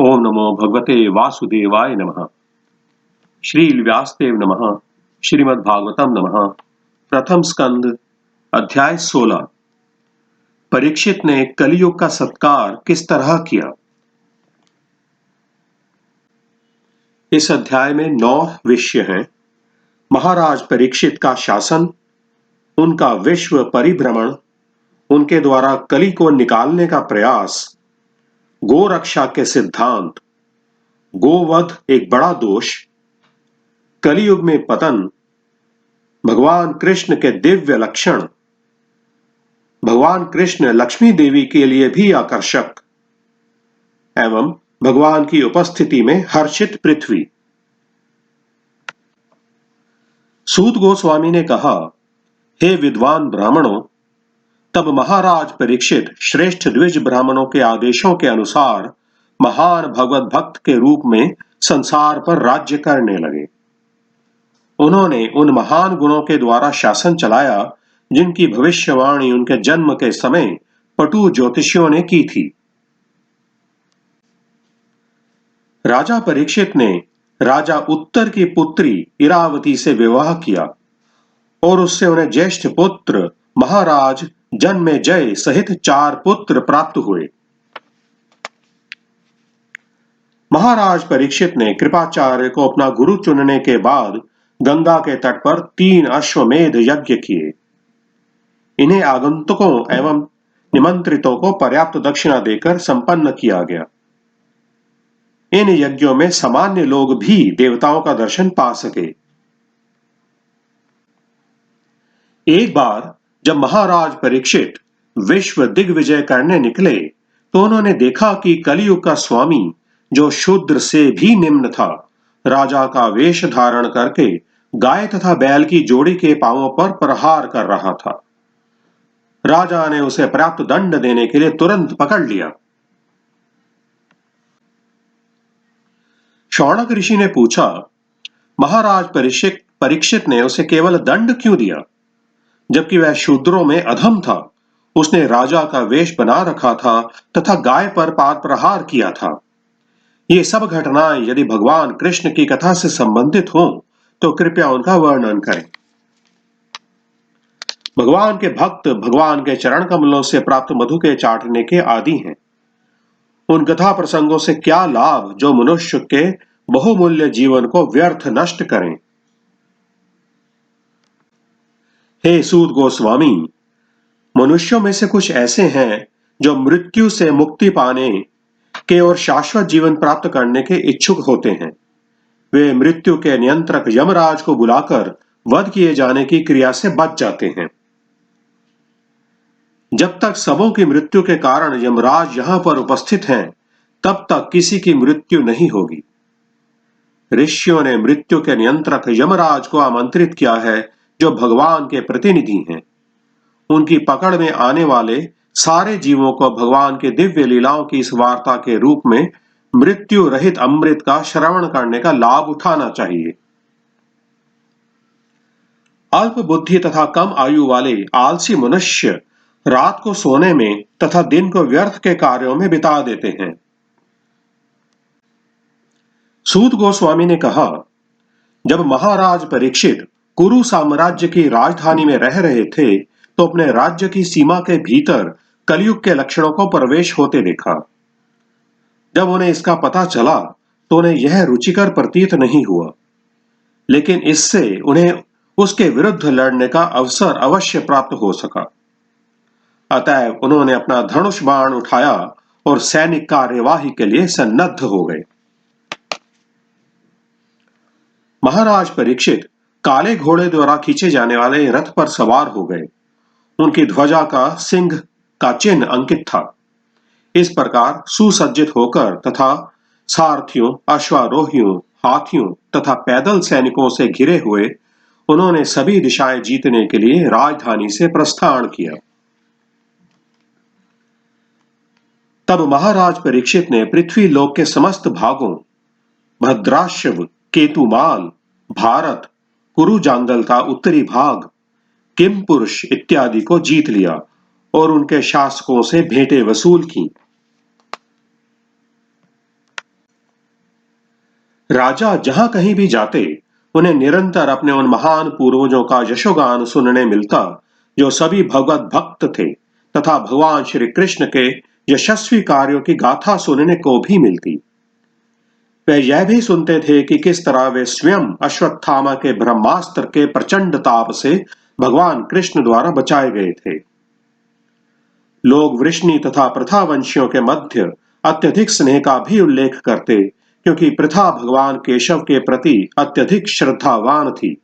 ओम नमो भगवते वासुदेवाय नमः। श्री व्यासदेव नमः। श्रीमद् भागवतम नमः। प्रथम स्कंद अध्याय 16। परीक्षित ने कलियुग का सत्कार किस तरह किया। इस अध्याय में 9 विषय हैं। महाराज परीक्षित का शासन, उनका विश्व परिभ्रमण, उनके द्वारा कलि को निकालने का प्रयास, गो रक्षा के सिद्धांत, गोवध एक बड़ा दोष, कलियुग में पतन, भगवान कृष्ण के दिव्य लक्षण, भगवान कृष्ण लक्ष्मी देवी के लिए भी आकर्षक, एवं भगवान की उपस्थिति में हर्षित पृथ्वी। सूत गोस्वामी ने कहा, हे विद्वान ब्राह्मणों, तब महाराज परीक्षित श्रेष्ठ द्विज ब्राह्मणों के आदेशों के अनुसार महान भगवत भक्त के रूप में संसार पर राज्य करने लगे। उन्होंने उन महान गुणों के द्वारा शासन चलाया जिनकी भविष्यवाणी उनके जन्म के समय पटु ज्योतिषियों ने की थी। राजा परीक्षित ने राजा उत्तर की पुत्री इरावती से विवाह किया और उससे उन्हें ज्येष्ठ पुत्र महाराज जन्मेजय सहित 4 पुत्र प्राप्त हुए। महाराज परीक्षित ने कृपाचार्य को अपना गुरु चुनने के बाद गंगा के तट पर 3 अश्वमेध यज्ञ किए। इन्हें आगंतुकों एवं निमंत्रितों को पर्याप्त दक्षिणा देकर संपन्न किया गया। इन यज्ञों में सामान्य लोग भी देवताओं का दर्शन पा सके। एक बार जब महाराज परीक्षित विश्व दिग्विजय करने निकले तो उन्होंने देखा कि कलियुग का स्वामी, जो शूद्र से भी निम्न था, राजा का वेश धारण करके गाय तथा बैल की जोड़ी के पांवों पर प्रहार कर रहा था। राजा ने उसे पर्याप्त दंड देने के लिए तुरंत पकड़ लिया। शौनक ऋषि ने पूछा, महाराज परीक्षित ने उसे केवल दंड क्यों दिया, जबकि वह शूद्रों में अधम था। उसने राजा का वेश बना रखा था तथा गाय पर पाद प्रहार किया था। ये सब घटनाएं यदि भगवान कृष्ण की कथा से संबंधित हों तो कृपया उनका वर्णन करें। भगवान के भक्त भगवान के चरण कमलों से प्राप्त मधु के चाटने के आदी हैं। उन कथा प्रसंगों से क्या लाभ जो मनुष्य के बहुमूल्य जीवन को व्यर्थ नष्ट करें। हे सूत गोस्वामी, मनुष्यों में से कुछ ऐसे हैं जो मृत्यु से मुक्ति पाने के और शाश्वत जीवन प्राप्त करने के इच्छुक होते हैं। वे मृत्यु के नियंत्रक यमराज को बुलाकर वध किए जाने की क्रिया से बच जाते हैं। जब तक सबों की मृत्यु के कारण यमराज यहां पर उपस्थित हैं, तब तक किसी की मृत्यु नहीं होगी। ऋषियों ने मृत्यु के नियंत्रक यमराज को आमंत्रित किया है, जो भगवान के प्रतिनिधि हैं। उनकी पकड़ में आने वाले सारे जीवों को भगवान के दिव्य लीलाओं की इस वार्ता के रूप में मृत्यु रहित अमृत का श्रवण करने का लाभ उठाना चाहिए। अल्प बुद्धि तथा कम आयु वाले आलसी मनुष्य रात को सोने में तथा दिन को व्यर्थ के कार्यों में बिता देते हैं। सूत गोस्वामी ने कहा, जब महाराज परीक्षित कुरु साम्राज्य की राजधानी में रह रहे थे तो अपने राज्य की सीमा के भीतर कलयुग के लक्षणों को प्रवेश होते देखा। जब उन्हें इसका पता चला तो उन्हें यह रुचिकर प्रतीत नहीं हुआ, लेकिन इससे उन्हें उसके विरुद्ध लड़ने का अवसर अवश्य प्राप्त हो सका। अतएव उन्होंने अपना धनुष बाण उठाया और सैनिक कार्यवाही के लिए सन्नद्ध हो गए। महाराज परीक्षित काले घोड़े द्वारा खींचे जाने वाले रथ पर सवार हो गए। उनकी ध्वजा का सिंह का चिन्ह अंकित था। इस प्रकार सुसज्जित होकर तथा सारथियों, अश्वारोहियों, हाथियों तथा पैदल सैनिकों से घिरे हुए उन्होंने सभी दिशाएं जीतने के लिए राजधानी से प्रस्थान किया। तब महाराज परीक्षित ने पृथ्वी लोक के समस्त भागों, भद्राश्व, केतुमाल, भारत, कुरुजांगल का उत्तरी भाग, किम पुरुष इत्यादि को जीत लिया और उनके शासकों से भेंटें वसूल की। राजा जहां कहीं भी जाते, उन्हें निरंतर अपने उन महान पूर्वजों का यशोगान सुनने मिलता, जो सभी भगवत भक्त थे, तथा भगवान श्री कृष्ण के यशस्वी कार्यों की गाथा सुनने को भी मिलती। वे यह भी सुनते थे कि किस तरह वे स्वयं अश्वत्थामा के ब्रह्मास्त्र के प्रचंड ताप से भगवान कृष्ण द्वारा बचाए गए थे। लोग वृष्णि तथा प्रथावंशियों के मध्य अत्यधिक स्नेह का भी उल्लेख करते, क्योंकि प्रथा भगवान केशव के प्रति अत्यधिक श्रद्धावान थी।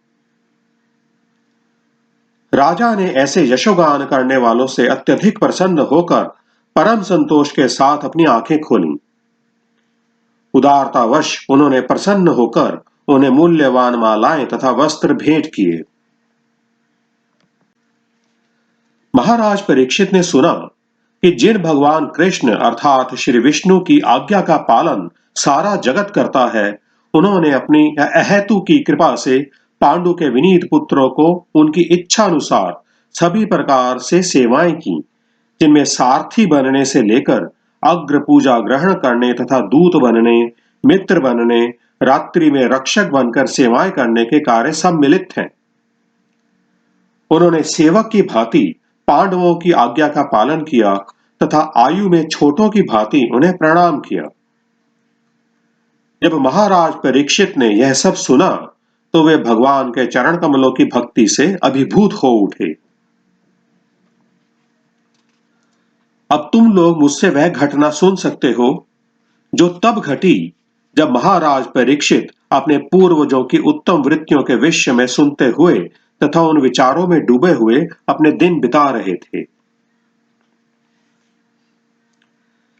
राजा ने ऐसे यशोगान करने वालों से अत्यधिक प्रसन्न होकर परम संतोष के साथ अपनी आंखें खोलीं। उदारतावश उन्होंने प्रसन्न होकर उन्हें मूल्यवान मालाएं तथा वस्त्र भेंट किए। महाराज परीक्षित ने सुना कि जिन भगवान कृष्ण अर्थात श्री विष्णु की आज्ञा का पालन सारा जगत करता है, उन्होंने अपनी अहेतु की कृपा से पांडु के विनीत पुत्रों को उनकी इच्छा अनुसार सभी प्रकार से सेवाएं की, जिनमें सारथी बनने से लेकर अग्र पूजा ग्रहण करने तथा दूत बनने, मित्र बनने, रात्रि में रक्षक बनकर सेवाएं करने के कार्य सम्मिलित हैं। उन्होंने सेवक की भांति पांडवों की आज्ञा का पालन किया तथा आयु में छोटों की भांति उन्हें प्रणाम किया। जब महाराज परीक्षित ने यह सब सुना, तो वे भगवान के चरण कमलों की भक्ति से अभिभूत हो उठे। अब तुम लोग मुझसे वह घटना सुन सकते हो जो तब घटी जब महाराज परीक्षित अपने पूर्वजों की उत्तम वृत्तियों के विषय में सुनते हुए तथा उन विचारों में डूबे हुए अपने दिन बिता रहे थे।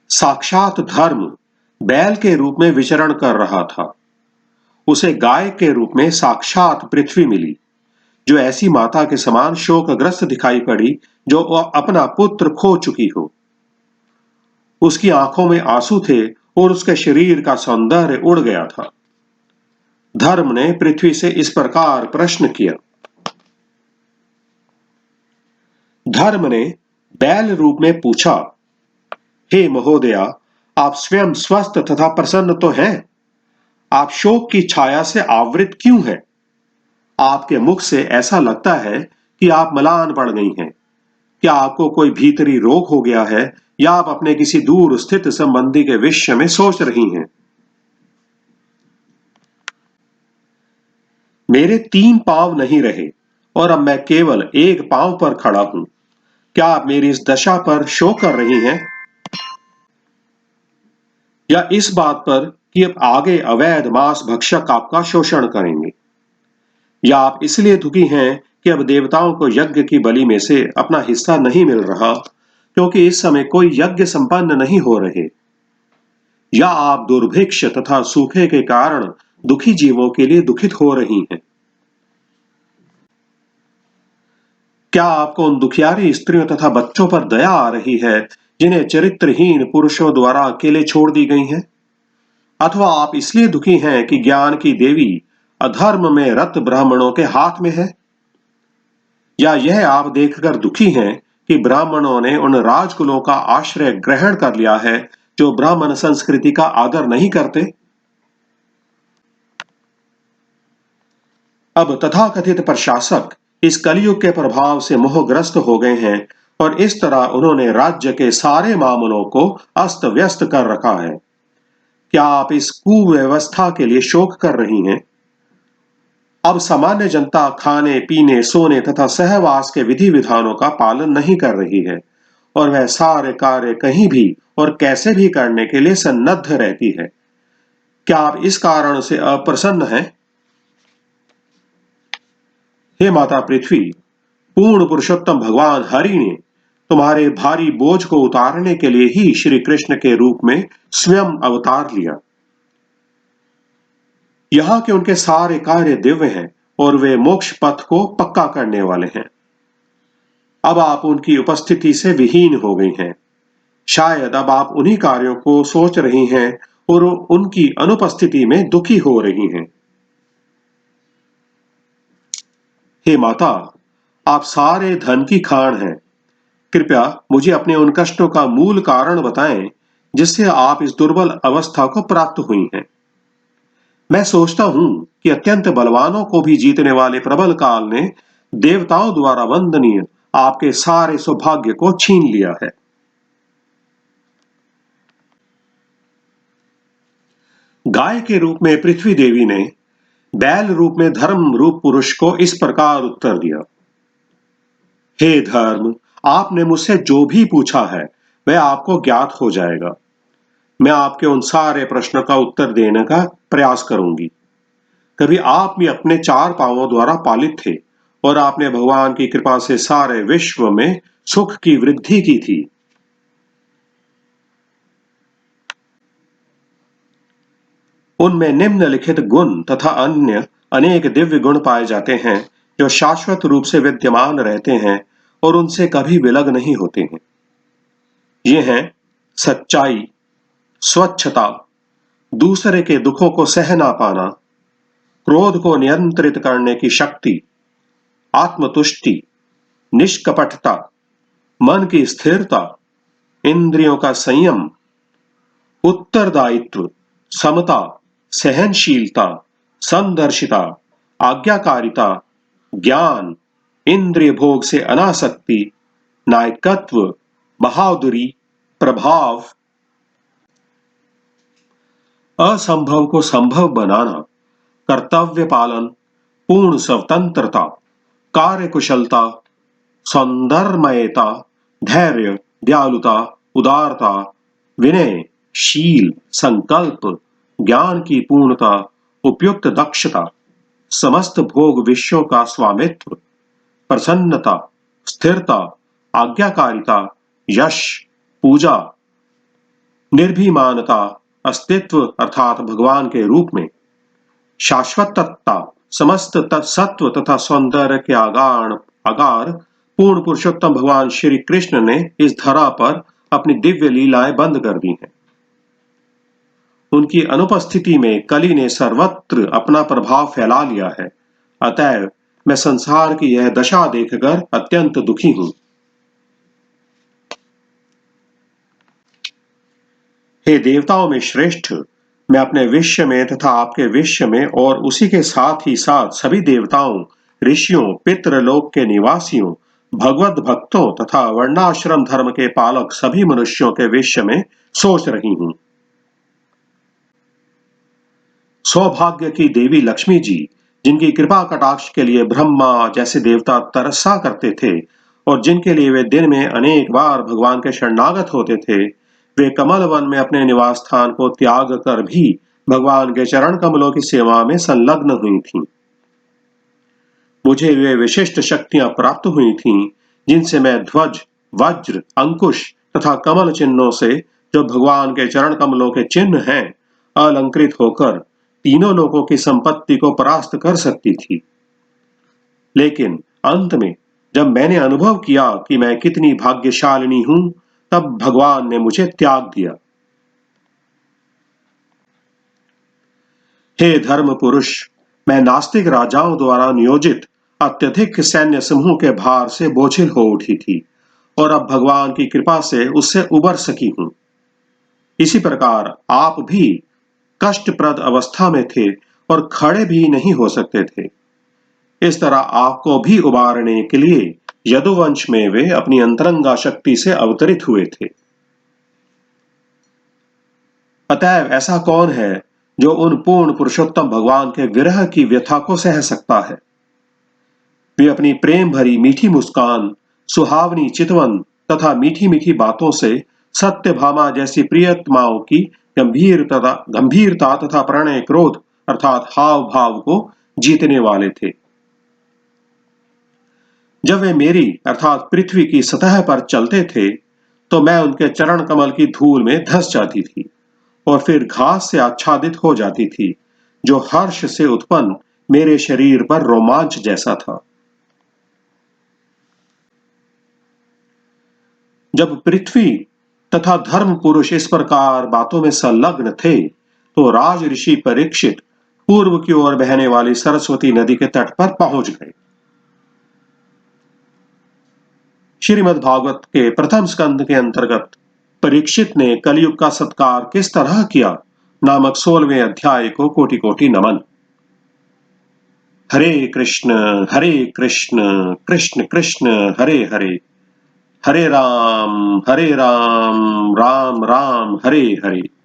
साक्षात धर्म बैल के रूप में विचरण कर रहा था। उसे गाय के रूप में साक्षात पृथ्वी मिली, जो ऐसी माता के समान शोकग्रस्त दिखाई पड़ी जो अपना पुत्र खो चुकी हो। उसकी आंखों में आंसू थे और उसके शरीर का सौंदर्य उड़ गया था। धर्म ने पृथ्वी से इस प्रकार प्रश्न किया। धर्म ने बैल रूप में पूछा, हे महोदया, आप स्वयं स्वस्थ तथा प्रसन्न तो हैं? आप शोक की छाया से आवृत क्यों हैं? आपके मुख से ऐसा लगता है कि आप मलान पड़ गई हैं। क्या आपको कोई भीतरी रोग हो गया है, या आप अपने किसी दूर स्थित संबंधी के विषय में सोच रही हैं? मेरे 3 पांव नहीं रहे और अब मैं केवल एक पांव पर खड़ा हूं। क्या आप मेरी इस दशा पर शोक कर रही हैं, या इस बात पर कि अब आगे अवैध मांस भक्षक आपका शोषण करेंगे? या आप इसलिए दुखी हैं कि अब देवताओं को यज्ञ की बलि में से अपना हिस्सा नहीं मिल रहा, क्योंकि इस समय कोई यज्ञ संपन्न नहीं हो रहे? या आप दुर्भिक्ष तथा सूखे के कारण दुखी जीवों के लिए दुखित हो रही हैं? क्या आपको उन दुखियारी स्त्रियों तथा बच्चों पर दया आ रही है, जिन्हें चरित्रहीन पुरुषों द्वारा अकेले छोड़ दी गई हैं? अथवा आप इसलिए दुखी हैं कि ज्ञान की देवी अधर्म में रत ब्राह्मणों के हाथ में है? या यह आप देखकर दुखी हैं कि ब्राह्मणों ने उन राजकुलों का आश्रय ग्रहण कर लिया है जो ब्राह्मण संस्कृति का आदर नहीं करते? अब तथाकथित प्रशासक इस कलयुग के प्रभाव से मोहग्रस्त हो गए हैं और इस तरह उन्होंने राज्य के सारे मामलों को अस्त व्यस्त कर रखा है। क्या आप इस कुव्यवस्था के लिए शोक कर रही हैं? अब सामान्य जनता खाने पीने सोने तथा सहवास के विधि विधानों का पालन नहीं कर रही है और वह सारे कार्य कहीं भी और कैसे भी करने के लिए सन्नद्ध रहती है। क्या आप इस कारण से अप्रसन्न हैं? हे माता पृथ्वी, पूर्ण पुरुषोत्तम भगवान हरि ने तुम्हारे भारी बोझ को उतारने के लिए ही श्री कृष्ण के रूप में स्वयं अवतार लिया। यहां के उनके सारे कार्य दिव्य हैं और वे मोक्ष पथ को पक्का करने वाले हैं। अब आप उनकी उपस्थिति से विहीन हो गई हैं। शायद अब आप उन्हीं कार्यों को सोच रही हैं और उनकी अनुपस्थिति में दुखी हो रही हैं। हे माता, आप सारे धन की खान हैं। कृपया मुझे अपने उन कष्टों का मूल कारण बताएं, जिससे आप इस दुर्बल अवस्था को प्राप्त हुई हैं। मैं सोचता हूं कि अत्यंत बलवानों को भी जीतने वाले प्रबल काल ने देवताओं द्वारा वंदनीय आपके सारे सौभाग्य को छीन लिया है। गाय के रूप में पृथ्वी देवी ने बैल रूप में धर्म रूप पुरुष को इस प्रकार उत्तर दिया। हे धर्म, आपने मुझसे जो भी पूछा है वह आपको ज्ञात हो जाएगा। मैं आपके उन सारे प्रश्नों का उत्तर देने का प्रयास करूंगी। कभी आप भी अपने चार पांवों द्वारा पालित थे और आपने भगवान की कृपा से सारे विश्व में सुख की वृद्धि की थी। उनमें निम्नलिखित गुण तथा अन्य अनेक दिव्य गुण पाए जाते हैं जो शाश्वत रूप से विद्यमान रहते हैं और उनसे कभी विलग नहीं होते हैं। ये हैं सच्चाई, स्वच्छता, दूसरे के दुखों को सहना पाना, क्रोध को नियंत्रित करने की शक्ति, आत्मतुष्टि, निष्कपटता, मन की स्थिरता, इंद्रियों का संयम, उत्तरदायित्व, समता, सहनशीलता, समदर्शिता, आज्ञाकारिता, ज्ञान, इंद्रिय भोग से अनासक्ति, नायकत्व, बहादुरी, प्रभाव, असंभव को संभव बनाना, कर्तव्य पालन, पूर्ण स्वतंत्रता, कार्यकुशलता, सौंदर्यमयता, धैर्य, दयालुता, उदारता, विनय, शील, संकल्प, ज्ञान की पूर्णता, उपयुक्त दक्षता, समस्त भोग विषयों का स्वामित्व, प्रसन्नता, स्थिरता, आज्ञाकारिता, यश, पूजा, निर्भीमानता, अस्तित्व अर्थात भगवान के रूप में, शाश्वतता, समस्त सत्व तथा सौंदर्य के आगार पूर्ण पुरुषोत्तम भगवान श्री कृष्ण ने इस धरा पर अपनी दिव्य लीलाएं बंद कर दी हैं। उनकी अनुपस्थिति में कली ने सर्वत्र अपना प्रभाव फैला लिया है। अतएव मैं संसार की यह दशा देखकर अत्यंत दुखी हूं। हे देवताओं में श्रेष्ठ, मैं अपने विश्व में तथा आपके विश्व में और उसी के साथ ही साथ सभी देवताओं, ऋषियों, पितृलोक के निवासियों, भगवत भक्तों तथा वर्णाश्रम धर्म के पालक सभी मनुष्यों के विश्व में सोच रही हूं। सौभाग्य की देवी लक्ष्मी जी, जिनकी कृपा कटाक्ष के लिए ब्रह्मा जैसे देवता तरसा करते थे और जिनके लिए वे दिन में अनेक बार भगवान के शरणागत होते थे, वे कमल वन में अपने निवास स्थान को त्याग कर भी भगवान के चरण कमलों की सेवा में संलग्न हुई थीं। मुझे वे विशिष्ट शक्तियां प्राप्त हुई थीं जिनसे मैं ध्वज, वज्र, अंकुश तथा कमल चिन्हों से, जो भगवान के चरण कमलों के चिन्ह हैं, अलंकृत होकर तीनों लोगों की संपत्ति को परास्त कर सकती थी। लेकिन अंत में जब मैंने अनुभव किया कि मैं कितनी भाग्यशालिनी हूं, तब भगवान ने मुझे त्याग दिया। हे धर्म पुरुष, मैं नास्तिक राजाओं द्वारा नियोजित अत्यधिक सैन्य समूह के भार से बोझिल हो उठी थी और अब भगवान की कृपा से उससे उबर सकी हूं। इसी प्रकार आप भी कष्टप्रद अवस्था में थे और खड़े भी नहीं हो सकते थे। इस तरह आपको भी उबारने के लिए यदुवंश में वे अपनी अंतरंगा शक्ति से अवतरित हुए थे। अतएव ऐसा कौन है जो उन पूर्ण पुरुषोत्तम भगवान के विरह की व्यथा को सह सकता है? वे अपनी प्रेम भरी मीठी मुस्कान, सुहावनी चितवन तथा मीठी मीठी बातों से सत्यभामा जैसी प्रियतमाओं की गंभीरता तथा प्रणय क्रोध अर्थात हाव भाव को जीतने वाले थे। जब वे मेरी अर्थात पृथ्वी की सतह पर चलते थे तो मैं उनके चरण कमल की धूल में धंस जाती थी और फिर घास से आच्छादित हो जाती थी, जो हर्ष से उत्पन्न मेरे शरीर पर रोमांच जैसा था। जब पृथ्वी तथा धर्म पुरुष इस प्रकार बातों में संलग्न थे तो राज ऋषि परीक्षित पूर्व की ओर बहने वाली सरस्वती नदी के तट पर पहुंच गए। श्रीमद् भागवत के प्रथम स्कंद के अंतर्गत परीक्षित ने कलयुग का सत्कार किस तरह किया नामक 16वें अध्याय को कोटि कोटि नमन। हरे कृष्ण कृष्ण कृष्ण हरे हरे, हरे राम राम राम हरे हरे।